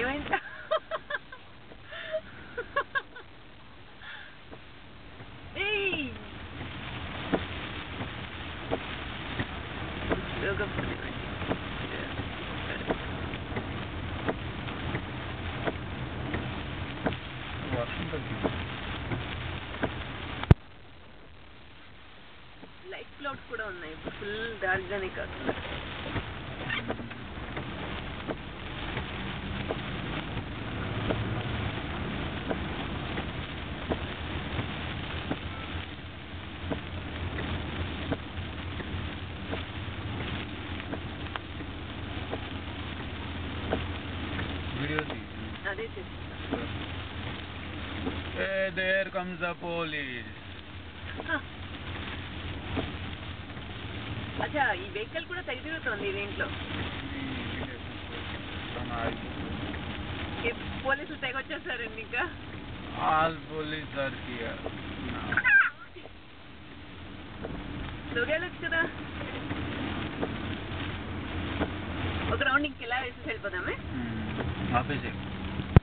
ఏమైందా? Light clouds కూడా ఉన్నాయి, ఫుల్ డార్క్గానే కాకుండా. అదే చేస్తా. There comes the police. అచ్చా, ఈ వెహికల్ కూడా తెగ తిరుగుతుంది దీంట్లో. పోలీసులు తెగ వచ్చేసారండి ఇంకా. All police are here. దొరికేయచ్చు కదా. ఒక రౌండ్ ఇంకెలా వేసి వెళ్ళిపోదామే. ఆఫీస్